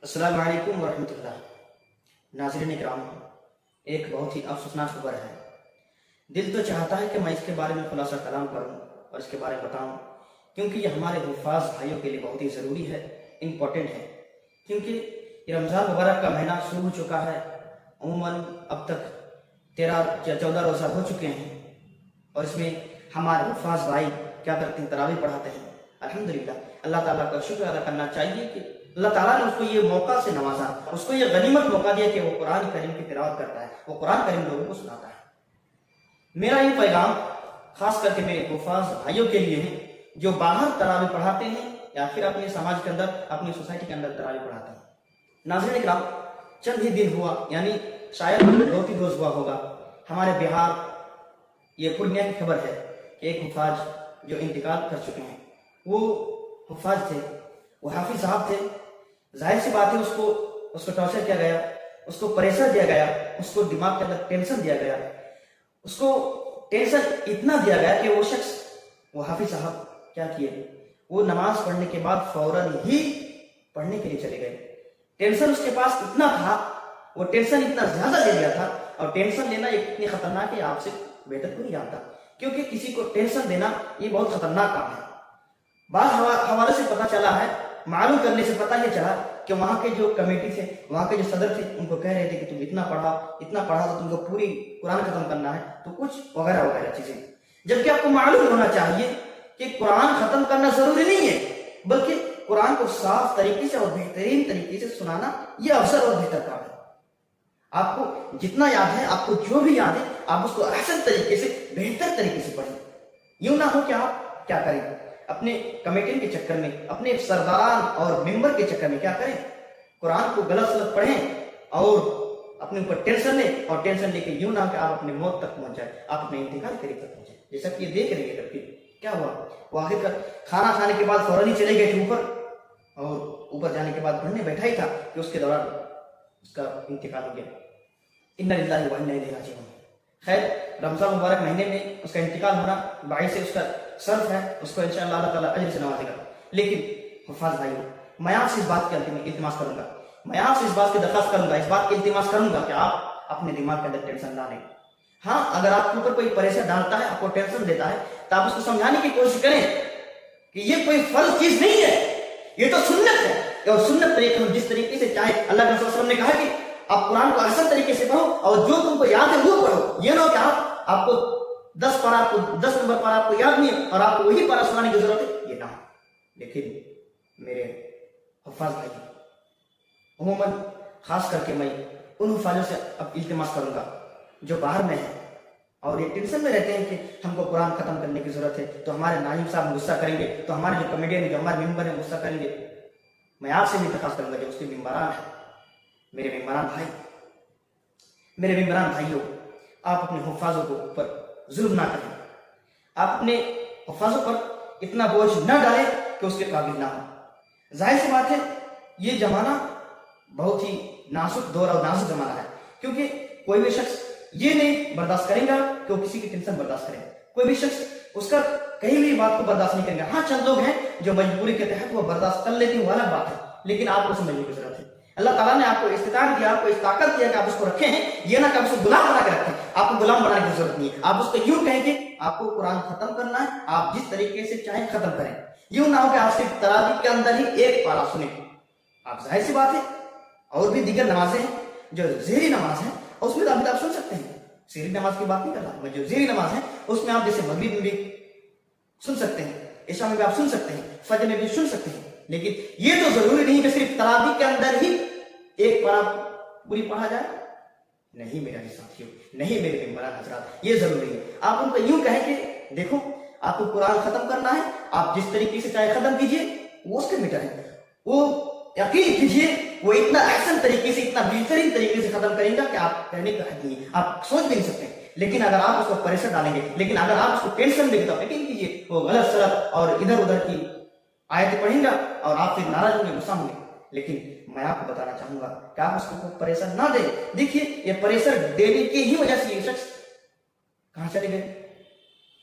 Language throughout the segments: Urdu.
السلام علیکم ورحمۃ اللہ۔ ناظرین اکرام، ایک بہت ہی افسوسناک خبر ہے۔ دل تو چاہتا ہے کہ میں اس کے بارے میں خلاصہ کلام کروں اور اس کے بارے میں بتاؤں، کیونکہ یہ ہمارے حفاظ بھائیوں کے لیے بہت ہی ضروری ہے، امپورٹنٹ ہے۔ کیونکہ یہ رمضان مبارک کا مہینہ شروع ہو چکا ہے۔ عموماً اب تک 13 یا 14 روزہ ہو چکے ہیں، اور اس میں ہمارے حفاظ بھائی کیا کرتے ہیں؟ تراویح پڑھاتے ہیں۔ الحمدللہ، اللہ تعالیٰ کا شکر ادا کرنا چاہیے کہ اللہ تعالیٰ نے اس کو یہ موقع سے نوازا، اس کو یہ غنیمت موقع دیا کہ وہ قرآن کریم کی تلاوت کرتا ہے، وہ قرآن کریم لوگوں کو سناتا ہے۔ میرا یہ پیغام خاص کر کے میرے حفاظ بھائیوں کے لیے ہے جو باہر تراویح پڑھاتے ہیں یا پھر اپنے سماج کے اندر، اپنی سوسائٹی کے اندر تراویح پڑھاتے ہیں۔ ناظرین اکرام، چند ہی دن ہوا، یعنی شاید 2-3 روز ہوا ہوگا، ہمارے بہار یہ پورنیہ کی خبر ہے کہ ایک حفاظ جو انتقال کر چکے ہیں، وہ حفاظ تھے، وہ حافظ صاحب تھے۔ ظاہر سی بات ہے اس کو ٹارچر کیا گیا، اس کو پریشر دیا گیا، اس کو دماغ کے اندر ٹینشن دیا گیا، اس کو ٹینشن اتنا دیا گیا کہ وہ شخص، وہ حافظ صاحب کیا کیے، وہ نماز پڑھنے کے بعد فوراً ہی پڑھنے کے لیے چلے گئے۔ ٹینشن اس کے پاس اتنا تھا، وہ ٹینشن اتنا زیادہ لے گیا تھا، اور ٹینشن لینا یہ اتنی خطرناک ہے، آپ سے بہتر کو نہیں جانتا، کیونکہ کسی کو ٹینشن دینا یہ بہت خطرناک کام ہے۔ بعض حوالے سے پتہ چلا ہے، معلوم کرنے سے پتہ یہ چلا کہ وہاں کے جو کمیٹی تھے، وہاں کے جو صدر تھے، ان کو کہہ رہے تھے کہ تم اتنا پڑھا تو تم کو پوری قرآن ختم کرنا ہے، تو کچھ وغیرہ وغیرہ چیزیں، جبکہ آپ کو معلوم ہونا چاہیے کہ قرآن ختم کرنا ضروری نہیں ہے، بلکہ قرآن کو صاف طریقے سے اور بہترین طریقے سے سنانا یہ افضل اور بہتر کام ہے۔ آپ کو جتنا یاد ہے، آپ کو جو بھی یاد ہے، آپ اس کو احسن طریقے سے، بہتر طریقے سے پڑھیں۔ یوں نہ ہو کہ آپ کیا کریں، اپنے کمیٹی کے چکر میں، اپنے سرداران اور ممبر کے چکر میں کیا کریں، قرآن کو غلط سلط پڑھیں اور اپنے اوپر ٹینشن لیں، اور ٹینشن لے کے یوں نہ ہو کہ آپ اپنے موت تک پہنچ جائیں، آپ اپنے انتقال کے قریب تک پہنچ جائیں، جیسا کہ یہ دیکھ رہے ہیں۔ پھر کیا ہوا؟ وہ آخر کر کھانا کھانے کے بعد فوراً ہی چلے گئے تھے اوپر، اور اوپر جانے کے بعد پڑھنے بیٹھا ہی تھا کہ اس کے دوران اس کا انتقال ہو گیا۔ انا للہ و انا الیہ راجعون۔ خیر، رمضان مبارک مہینے میں اس کا انتقال ہونا باعث اس کا صرف ہے، اس کو انشاءاللہ اللہ تعالیٰ اجر سے نوازے گا۔ لیکن حفاظ بھائیوں، میں آپ سے اس بات کے التماس کروں گا، میں آپ سے اس بات کی درخواست کروں گا، اس بات کی التماس کروں گا کہ آپ اپنے دماغ کے اندر ٹینشن نہ لیں۔ ہاں، اگر آپ کے اوپر کوئی پریشر ڈالتا ہے، آپ کو ٹینشن دیتا ہے، تو آپ اس کو سمجھانے کی کوشش کریں کہ یہ کوئی فرض چیز نہیں ہے، یہ تو سنت ہے، اور سنت طریقے جس طریقے سے چاہے، اللہ کے رسول صلی اللہ علیہ وسلم نے کہا کہ آپ قرآن کو احسن طریقے سے پڑھو، اور جو تم کو یاد ہے وہ پڑھو۔ یہ نہ ہو کہ آپ کو 10 نمبر پر آپ کو یاد نہیں ہے اور آپ کو وہی پارا سنانے کی ضرورت ہے، یہ نہ ہو۔ لیکن میرے حفاظ بھائی، عموماً خاص کر کے میں ان حفاظوں سے اب التماس کروں گا جو باہر میں ہیں اور یہ ٹینشن میں رہتے ہیں کہ ہم کو قرآن ختم کرنے کی ضرورت ہے، تو ہمارے نائب صاحب غصہ کریں گے، تو ہمارے جو کمیڈین جو ہمارے ممبر ہیں غصہ کریں گے۔ میں آپ سے بھی درخواست کروں گا جو اس کے ممبران ہیں، میرے ممبران بھائی، میرے ممبران بھائیوں، آپ اپنے حفاظوں کو اوپر ظلم نہ کریں، آپ اپنے حفاظوں پر اتنا بوجھ نہ ڈالیں کہ اس کے قابل نہ ہو۔ ظاہر سی بات ہے، یہ زمانہ بہت ہی نازک دور اور نازک زمانہ ہے، کیونکہ کوئی بھی شخص یہ نہیں برداشت کرے گا کہ وہ کسی کی ٹینشن برداشت کرے، کوئی بھی شخص اس کا کہیں بھی بات کو برداشت نہیں کرے گا۔ ہاں، چند لوگ ہیں جو مجبوری کے تحت وہ برداشت کر لیتے ہیں، وہ الگ بات ہے، لیکن آپ کو سمجھنے کی ضرورت ہے۔ اللہ تعالیٰ نے آپ کو استطاعت دیا، آپ کو اس طاقت دیا کہ آپ اس کو رکھے ہیں، یہ نہ کہ آپ اس کو غلام بنا کے رکھیں۔ آپ کو غلام بنانے کی ضرورت نہیں ہے، آپ اس کو یوں کہیں کہ آپ کو قرآن ختم کرنا ہے، آپ جس طریقے سے چاہیں ختم کریں۔ یوں نہ ہو کہ آپ صرف تراویح کے اندر ہی ایک پارا سنیں۔ آپ ظاہر سی بات ہے، اور بھی دیگر نمازیں ہیں جو ظہری نماز ہیں، اس میں آپ سن سکتے ہیں، سحری نماز کی بات نہیں کر رہا میں، جو ظہری نماز ہے اس میں آپ جیسے مغرب میں بھی سن سکتے ہیں، عشاء میں بھی آپ سن سکتے ہیں، فجر میں بھی سن سکتے ہیں، لیکن یہ تو ضروری نہیں کہ صرف تراویح کے اندر ہی ایک پارا پوری پڑھا جائے۔ نہیں میرے ساتھیوں، نہیں میرے ممبران حضرات، یہ ضروری ہے۔ آپ ان کو یوں کہیں کہ دیکھو، آپ کو قرآن ختم کرنا ہے، آپ جس طریقے سے چاہے ختم کیجئے، وہ اس کے میٹر ہے، وہ یقین کیجئے وہ اتنا احسن طریقے سے، اتنا بہترین طریقے سے ختم کریں گا کہ آپ کہنے کا حد نہیں، آپ سوچ بھی نہیں سکتے۔ لیکن اگر آپ اس کو پریشر ڈالیں گے، لیکن اگر آپ اس کو ٹینشن دیں گے، تو یقین کیجئے وہ غلط سلط اور ادھر ادھر کی آیتیں پڑھیں گا اور آپ پھر ناراض ہوں گے، غصہ ہوں گے۔ لیکن میں آپ کو بتانا چاہوں گا کہ آپ اس کو پریشر نہ دیں۔ دیکھیے، یہ پریشر دینے کی ہی وجہ سے یہ شخص کہاں چلے گئے؟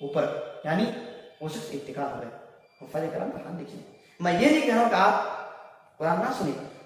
اوپر، یعنی وہ شخص انتقال ہو گئے۔ حفاظ کرام کا حال دیکھیے۔ میں یہ نہیں کہہ رہا ہوں کہ آپ قرآن نہ سنیں،